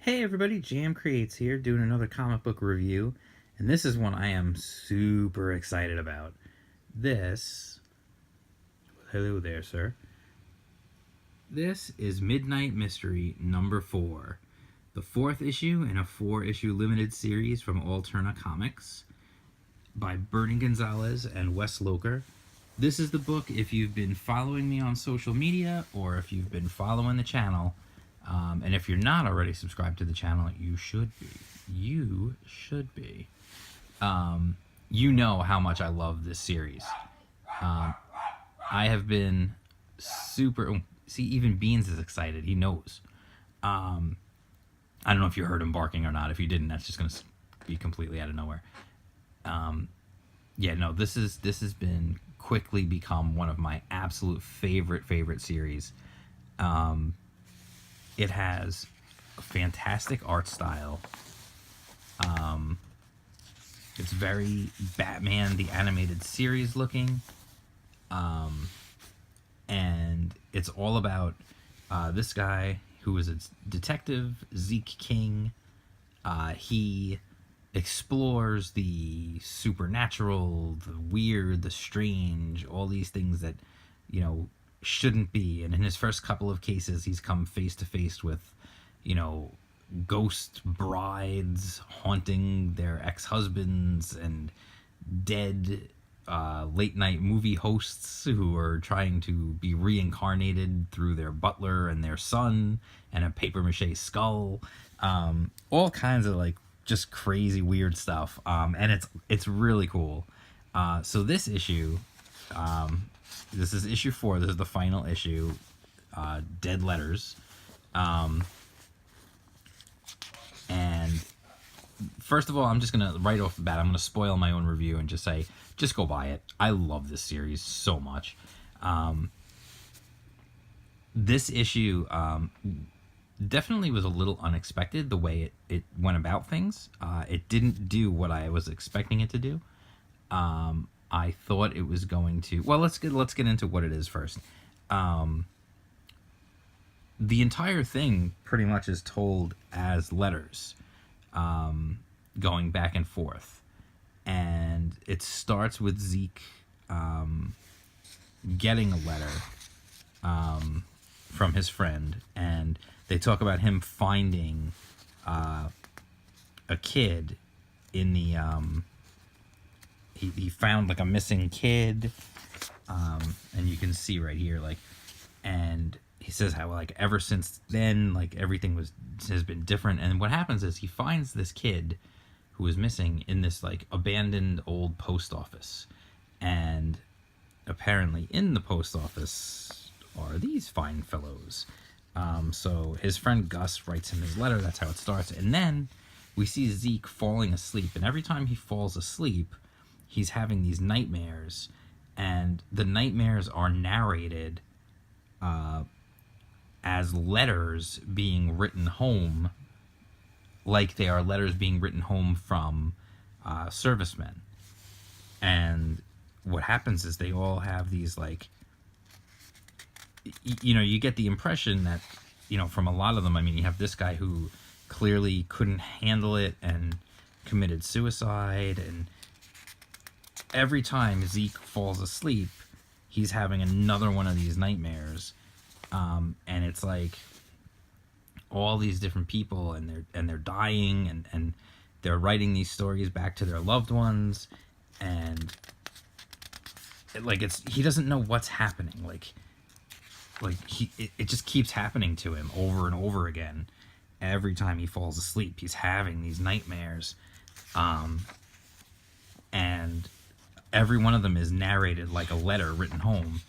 Hey everybody, Jam Creates here doing another comic book review, and this is one I am super excited about. This, hello there, sir. This is Midnight Mystery number 4, the 4th issue in a 4-issue limited series from Alterna Comics by Bernie Gonzalez and Wes Loker. This is the book, if you've been following me on social media or if you've been following the channel. And if you're not already subscribed to the channel, you should be. You should be. You know how much I love this series. I have been super... See, even Beans is excited. He knows. I don't know if you heard him barking or not. If you didn't, that's just going to be completely out of nowhere. Yeah, no, this has been quickly become one of my absolute favorite series. It has a fantastic art style. It's very Batman the Animated Series looking. And it's all about this guy who is a detective, Zeke King. He explores the supernatural, the weird, the strange, all these things that, you know, shouldn't be. And in his first couple of cases, he's come face to face with, you know, ghost brides haunting their ex-husbands and dead late night movie hosts who are trying to be reincarnated through their butler and their son and a paper mache skull. All kinds of like just crazy weird stuff. And it's really cool. So this issue, this is issue 4. This is the final issue, Dead Letters. And first of all, I'm just going to, right off the bat, I'm going to spoil my own review and just say, just go buy it. I love this series so much. This issue definitely was a little unexpected, the way it went about things. It didn't do what I was expecting it to do. I thought it was going to... Well, let's get into what it is first. The entire thing pretty much is told as letters, going back and forth. And it starts with Zeke getting a letter from his friend. And they talk about him finding a kid in the... He found like a missing kid, and you can see right here, like, and he says how like ever since then, like everything has been different. And what happens is he finds this kid who is missing in this like abandoned old post office, and apparently in the post office are these fine fellows. So his friend Gus writes him his letter. That's how it starts, and then we see Zeke falling asleep, and every time he falls asleep, he's having these nightmares, and the nightmares are narrated as letters being written home, like they are letters being written home from servicemen. And what happens is they all have these, like, you know, you get the impression that, you know, from a lot of them, I mean, you have this guy who clearly couldn't handle it and committed suicide, and every time Zeke falls asleep, he's having another one of these nightmares, and it's like all these different people, and they're dying, and they're writing these stories back to their loved ones, and he doesn't know what's happening. It just keeps happening to him over and over again. Every time he falls asleep, he's having these nightmares, and every one of them is narrated like a letter written home.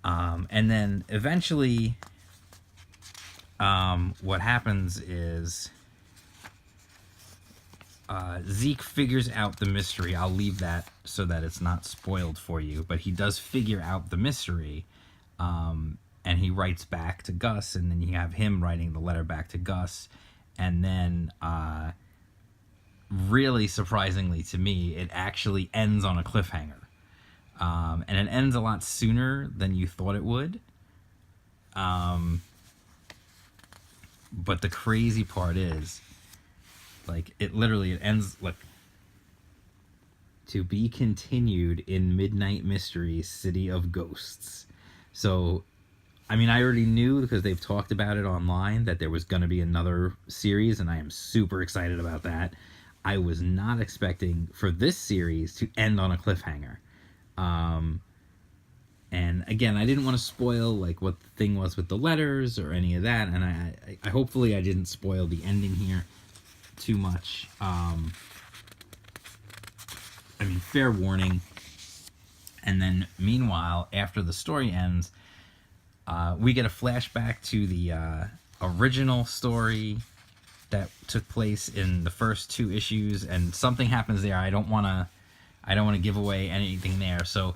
And then eventually, what happens is Zeke figures out the mystery. I'll leave that so that it's not spoiled for you, but he does figure out the mystery, and he writes back to Gus, and then you have him writing the letter back to Gus, and then really surprisingly to me, it actually ends on a cliffhanger. And it ends a lot sooner than you thought it would. But the crazy part is, like, it ends like, to be continued in Midnight Mysteries, City of Ghosts. So, I mean, I already knew because they've talked about it online that there was going to be another series, and I am super excited about that. I was not expecting for this series to end on a cliffhanger. And again, I didn't want to spoil like what the thing was with the letters or any of that, and I hopefully I didn't spoil the ending here too much. I mean, fair warning. And then, meanwhile, after the story ends, we get a flashback to the original story that took place in the first 2 issues, and something happens there. I don't want to give away anything there. So,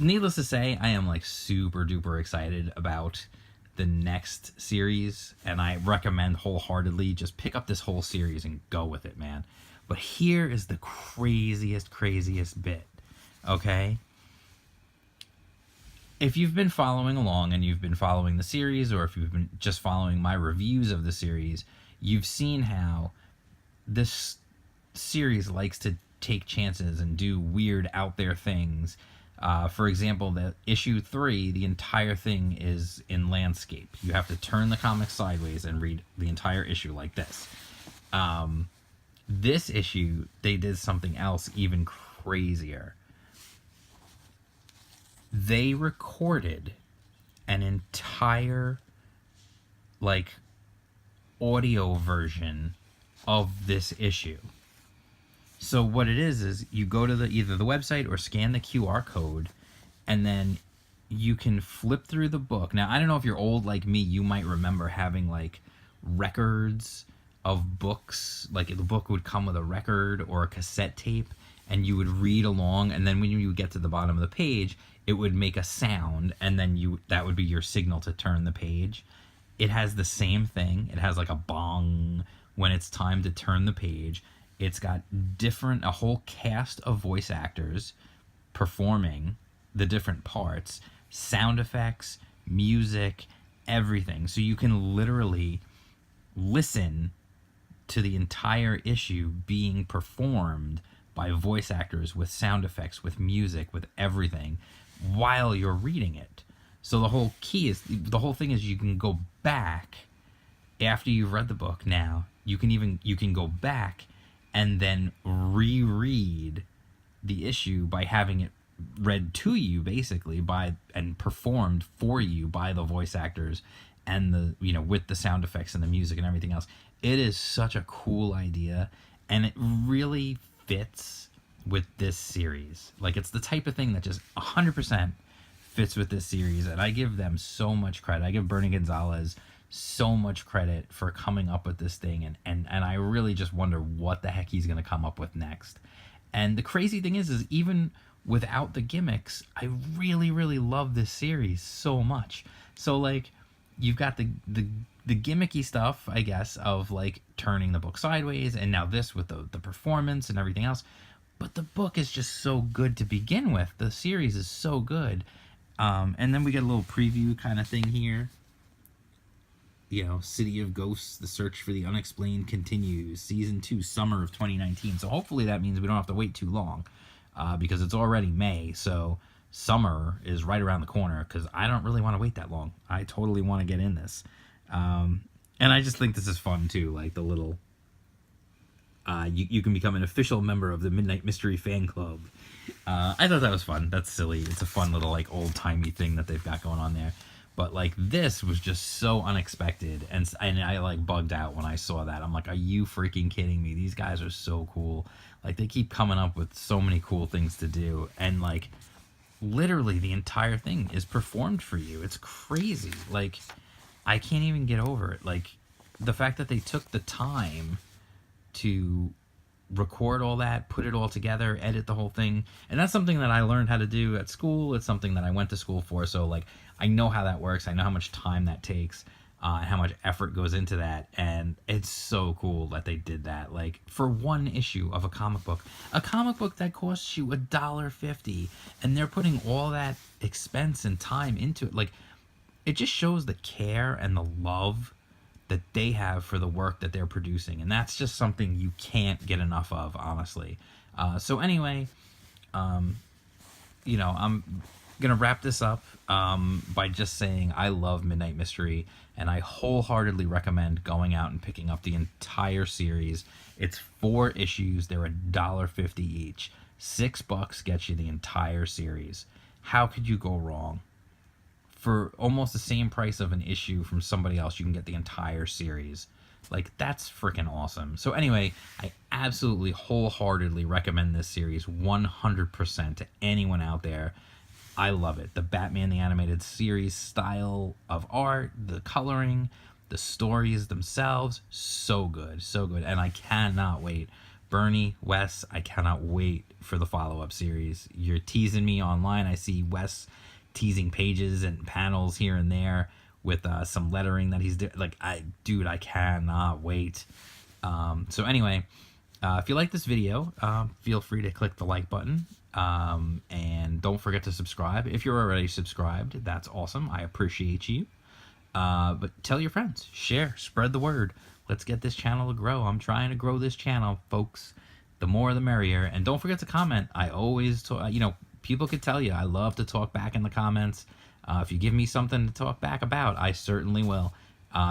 needless to say, I am like super duper excited about the next series, and I recommend wholeheartedly just pick up this whole series and go with it, man. But here is the craziest bit, okay? If you've been following along and you've been following the series, or if you've been just following my reviews of the series, you've seen how this series likes to take chances and do weird out there things. For example, the issue 3, the entire thing is in landscape. You have to turn the comic sideways and read the entire issue like this. This issue, they did something else even crazier. They recorded an entire, like, audio version of this issue. So what it is you go to either the website or scan the QR code, and then you can flip through the book. Now, I don't know if you're old like me, you might remember having, like, records of books. Like, the book would come with a record or a cassette tape, and you would read along, and then when you get to the bottom of the page, it would make a sound, and then that would be your signal to turn the page. It has the same thing. It has like a bong when it's time to turn the page. It's got a whole cast of voice actors performing the different parts, sound effects, music, everything. So you can literally listen to the entire issue being performed by voice actors with sound effects, with music, with everything, while you're reading it. So the whole thing is you can go back after you've read the book. Now you can go back and then reread the issue by having it read to you, basically, and performed for you by the voice actors and with the sound effects and the music and everything else. It is such a cool idea, and it really fits with this series. Like, it's the type of thing that just 100% fits with this series, and I give them so much credit. I give Bernie Gonzalez so much credit for coming up with this thing, and I really just wonder what the heck he's going to come up with next. And the crazy thing is even without the gimmicks, I really, really love this series so much. So, like, you've got the gimmicky stuff, I guess, of, like, turning the book sideways, and now this with the performance and everything else. But the book is just so good to begin with. The series is so good. And then we get a little preview kind of thing here. City of Ghosts, the search for the unexplained continues. Season 2, summer of 2019. So hopefully that means we don't have to wait too long, because it's already May. So summer is right around the corner, because I don't really want to wait that long. I totally want to get in this. And I just think this is fun too. Like the little, you can become an official member of the Midnight Mystery Fan Club. I thought that was fun. That's silly. It's a fun little, like, old-timey thing that they've got going on there. But, like, this was just so unexpected, and I, like, bugged out when I saw that. I'm like, are you freaking kidding me? These guys are so cool. Like, they keep coming up with so many cool things to do, and, like, literally the entire thing is performed for you. It's crazy. Like, I can't even get over it. Like, the fact that they took the time to record all that, put it all together, edit the whole thing. And that's something that I learned how to do at school. It's something that I went to school for. So, like, I know how that works. I know how much time that takes, and how much effort goes into that. And it's so cool that they did that. Like, for one issue of a comic book that costs you $1.50, and they're putting all that expense and time into it. Like, it just shows the care and the love that they have for the work that they're producing, and that's just something you can't get enough of, honestly. So anyway, I'm gonna wrap this up by just saying I love Midnight Mystery, and I wholeheartedly recommend going out and picking up the entire series. It's 4 issues. They're $1.50 each. $6 gets you the entire series. How could you go wrong? For almost the same price of an issue from somebody else, you can get the entire series. Like, that's freaking awesome. So anyway, I absolutely wholeheartedly recommend this series 100% to anyone out there. I love it. The Batman the Animated Series style of art, the coloring, the stories themselves, so good, so good. And I cannot wait. Bernie, Wes, I cannot wait for the follow-up series. You're teasing me online. I see Wes teasing pages and panels here and there with some lettering that he's doing. Like, I cannot wait. So anyway, if you like this video, feel free to click the like button. And don't forget to subscribe. If you're already subscribed, that's awesome. I appreciate you. But tell your friends, share, spread the word. Let's get this channel to grow. I'm trying to grow this channel, folks. The more the merrier. And don't forget to comment. I always talk, people could tell you I love to talk back in the comments. If you give me something to talk back about, I certainly will.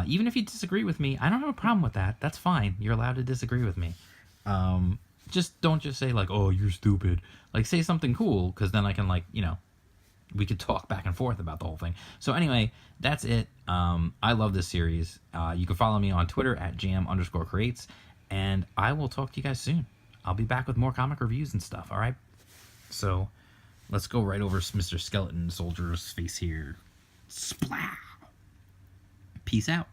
Even if you disagree with me, I don't have a problem with that. That's fine. You're allowed to disagree with me. Just don't just say like, oh, you're stupid. Like, say something cool, because then I can, like, we could talk back and forth about the whole thing. So anyway, that's it. I love this series. You can follow me on Twitter at jam_creates, and I will talk to you guys soon. I'll be back with more comic reviews and stuff, all right? So let's go right over Mr. Skeleton Soldier's face here. Splow! Peace out.